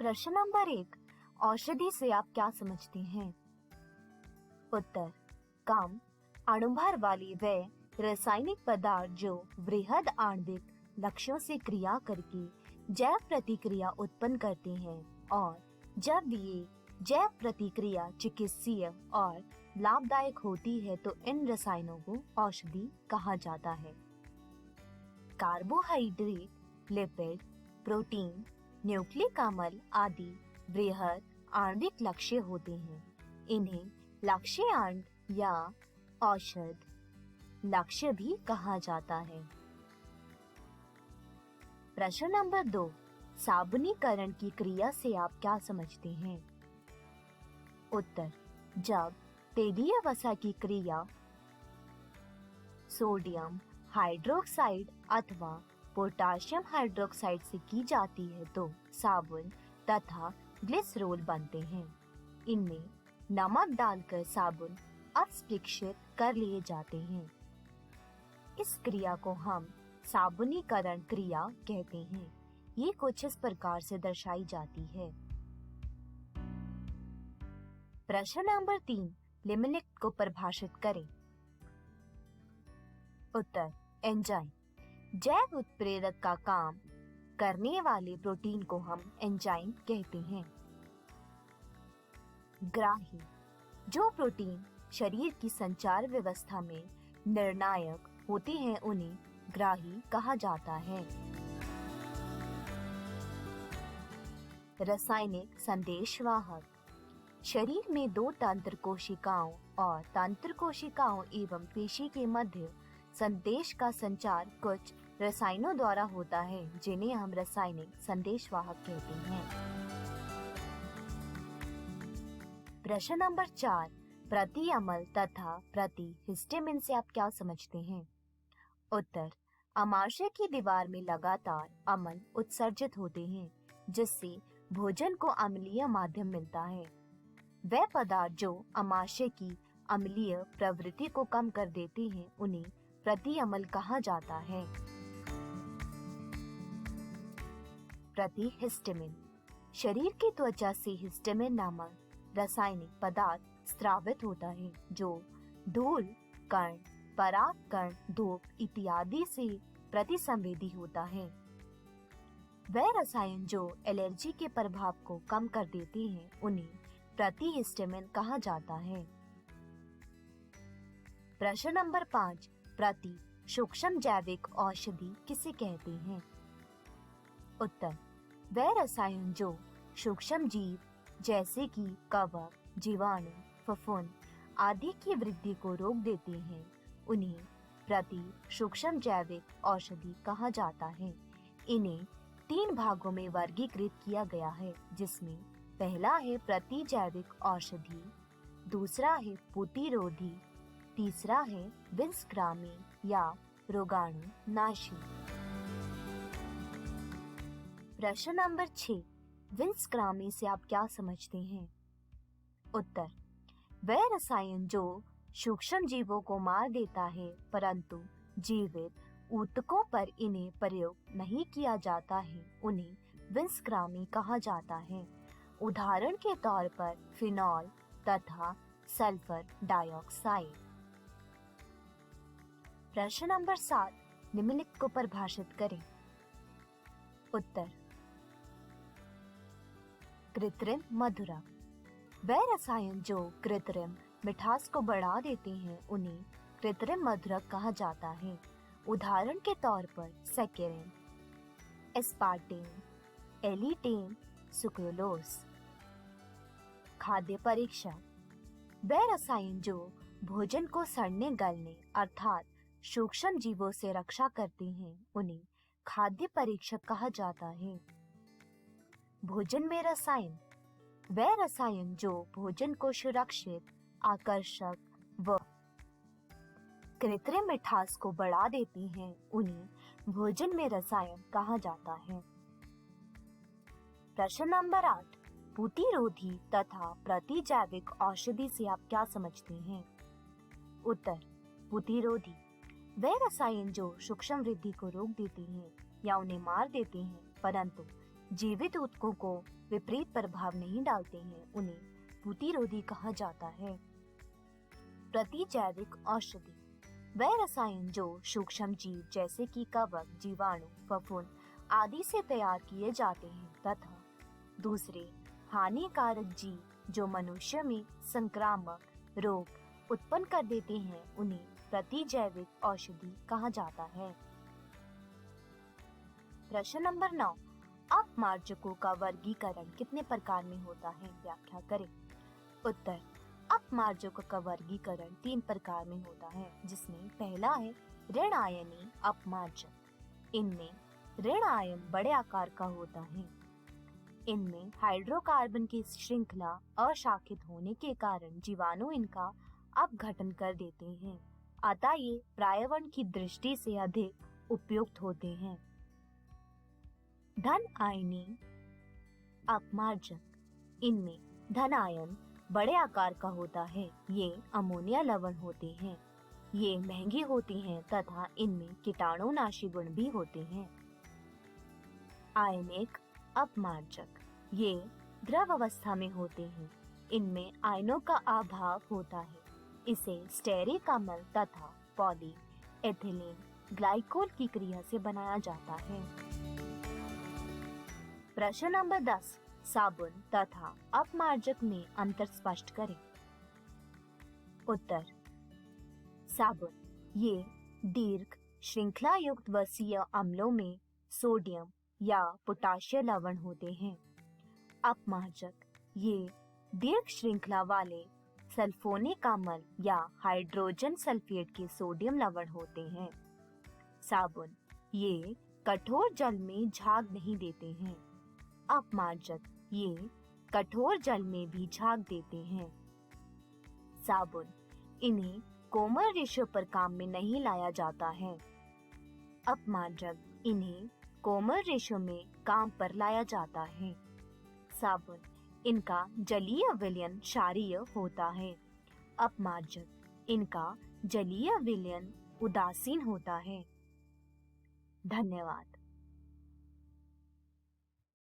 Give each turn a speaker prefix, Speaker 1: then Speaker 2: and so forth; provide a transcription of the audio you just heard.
Speaker 1: प्रश्न नंबर 1, औषधि से आप क्या समझते हैं? उत्तर, कम अणुभार वाली वे रासायनिक पदार्थ जो वृहद आणविक लक्ष्यों से क्रिया करके जैव प्रतिक्रिया उत्पन्न करते हैं और जब ये जैव प्रतिक्रिया चिकित्सीय और लाभदायक होती है तो इन रसायनों को औषधि कहा जाता है। कार्बोहाइड्रेट, लिपिड, प्रोटीन, न्यूक्लिक अम्ल आदि वृहद आणविक लक्ष्य होते हैं। इन्हें लक्ष्यांड या औषध लक्ष्य भी कहा जाता है। प्रश्न नंबर 2, साबुनीकरण की क्रिया से आप क्या समझते हैं? उत्तर, जब तेलीय वसा की क्रिया सोडियम हाइड्रोक्साइड अथवा पोटाशियम हाइड्रोक्साइड से की जाती है तो साबुन तथा ग्लिसरॉल बनते हैं। इनमें नमक डालकर साबुन अपस्पृक्षित कर लिए जाते हैं। इस क्रिया को हम साबुनीकरण क्रिया कहते हैं। ये कुछ इस प्रकार से दर्शाई जाती है। प्रश्न नंबर 3, निम्नलिखित को परिभाषित करें। उत्तर, एंजाइम जैव उत्प्रेरक का काम करने वाले प्रोटीन को हम एंजाइम कहते हैं। ग्राही जो प्रोटीन शरीर की संचार व्यवस्था में निर्णायक होते हैं उन्हें ग्राही कहा जाता है। रासायनिक संदेशवाहक शरीर में 2 तंत्र कोशिकाओं और तंत्र कोशिकाओं एवं पेशी के मध्य संदेश का संचार कुछ रसायनों द्वारा होता है जिन्हें हम रासायनिक संदेशवाहक कहते हैं। प्रश्न नंबर 4, प्रति अम्ल तथा प्रति हिस्टामिन से आप क्या समझते हैं? उत्तर, अमाशय की दीवार में लगातार अम्ल उत्सर्जित होते हैं जिससे भोजन को अम्लीय माध्यम मिलता है। वे पदार्थ जो अमाशय की अम्लीय प्रवृत्ति को कम कर देते हैं उन्हें प्रति अम्ल कहा जाता है। प्रति हिस्टामिन शरीर की त्वचा से हिस्टामिन नामक रासायनिक पदार्थ स्रावित होता है जो धूल कण, पराग कण, धूप इत्यादि से प्रतिसंवेदी होता है। वह रसायन जो एलर्जी के प्रभाव को कम कर देते हैं उन्हें प्रति हिस्टामिन कहा जाता है। प्रश्न नंबर 5, प्रति सूक्ष्म जैविक औषधि किसे कहते हैं? उत्तर, वह रसायन जो सूक्ष्म जीव जैसे कि कवक, जीवाणु, फफूंद आदि की वृद्धि को रोक देते हैं उन्हें प्रति सूक्ष्म जैविक औषधि कहा जाता है। इन्हें 3 भागों में वर्गीकृत किया गया है जिसमें पहला है प्रति जैविक औषधि, दूसरा है प्रतिरोधी, तीसरा है विषग्रामी या रोगाणु नाशी। प्रश्न नंबर 6, विषग्रामी से आप क्या समझते हैं? उत्तर, वह रसायन जो सूक्ष्म जीवों को मार देता है परंतु जीवित ऊतकों पर इन्हें प्रयोग नहीं किया जाता है उन्हें विषग्रामी कहा जाता है। उदाहरण के तौर पर फिनॉल तथा सल्फर डाइऑक्साइड। प्रश्न नंबर 7, निम्नलिखित को परिभाषित करें। उत्तर, कृत्रिम मधुरक वह रसायन जो कृत्रिम मिठास को बढ़ा देते हैं उन्हें कृत्रिम मधुरक कहा जाता है। उदाहरण के तौर पर सैकरिन, एस्पार्टेम, एलिटेन, सुक्रोलोस। खाद्य परीक्षक वह रसायन जो भोजन को सड़ने गलने अर्थात सूक्ष्म जीवों से रक्षा करते हैं उन्हें खाद्य परीक्षक कहा जाता है। भोजन में रसायन वह रसायन जो भोजन को सुरक्षित, आकर्षक व कृत्रिम मिठास को बढ़ा देती हैं उन्हें भोजन में रसायन कहा जाता है। प्रश्न नंबर 8, प्रतिरोधी तथा प्रतिजैविक औषधि से आप क्या समझते हैं? उत्तर, प्रतिरोधी वह रसायन जो सूक्ष्म वृद्धि को रोक देते हैं या उन्हें मार देते हैं परंतु जीवित ऊतकों को विपरीत प्रभाव नहीं डालते हैं, उन्हें प्रतिरोधी कहा जाता है। प्रतिजैविक औषधि वह रसायन जो सूक्ष्म जीव जैसे कि कवक, जीवाणु, फफूंद आदि से तैयार किए जाते हैं तथा दूसरे हानिकारक जीव जो मनुष्य में संक्रामक रोग उत्पन्न कर देते हैं, उन्हें प्रतिजैविक औषधि कहा जाता है। प्रश्न नंबर 9, अपमार्जकों का वर्गीकरण कितने प्रकार में होता है, व्याख्या करें। उत्तर, अपमार्जकों का वर्गीकरण 3 प्रकार में होता है, जिसमें पहला है ऋण आयनी अपमार्जक। इनमें ऋण आयन बड़े आकार का होता है। इनमें हाइड्रोकार्बन की श्रृंखला अशाखित होने के कारण जीवाणु इनका अपघटन कर देते हैं, अतः ये पर्यावरण की दृष्टि से अधिक उपयुक्त होते हैं। धन आयनी अपमार्जक, इनमें धन आयन बड़े आकार का होता है। ये अमोनिया लवण होते हैं। ये महंगी होती हैं तथा इनमें कीटाणुनाशी गुण भी होते हैं। आयनिक अपमार्जक, ये द्रव अवस्था में होते हैं। इनमें आयनों का अभाव होता है। इसे स्टेरिक अम्ल तथा पॉली एथिलीन ग्लाइकोल की क्रिया से बनाया जाता है। प्रश्न नंबर 10, साबुन तथा अपमार्जक में अंतर स्पष्ट करें। उत्तर, साबुन ये दीर्घ श्रृंखला युक्त वसीय अम्लों में सोडियम या पोटाशियम लवण होते हैं। अपमार्जक ये दीर्घ श्रृंखला वाले सल्फोनिक अम्ल या हाइड्रोजन सल्फेट के सोडियम लवण होते हैं। साबुन ये कठोर जल में झाग नहीं देते हैं। अपमार्जक ये कठोर जल में भी झाग देते हैं। साबुन इन्हें कोमल रेशों पर काम में नहीं लाया जाता है। अपमार्जक इन्हें कोमल रेशों में काम पर लाया जाता है। साबुन इनका जलीय विलयन क्षारीय होता है। अपमार्जक इनका जलीय विलयन उदासीन होता है। धन्यवाद।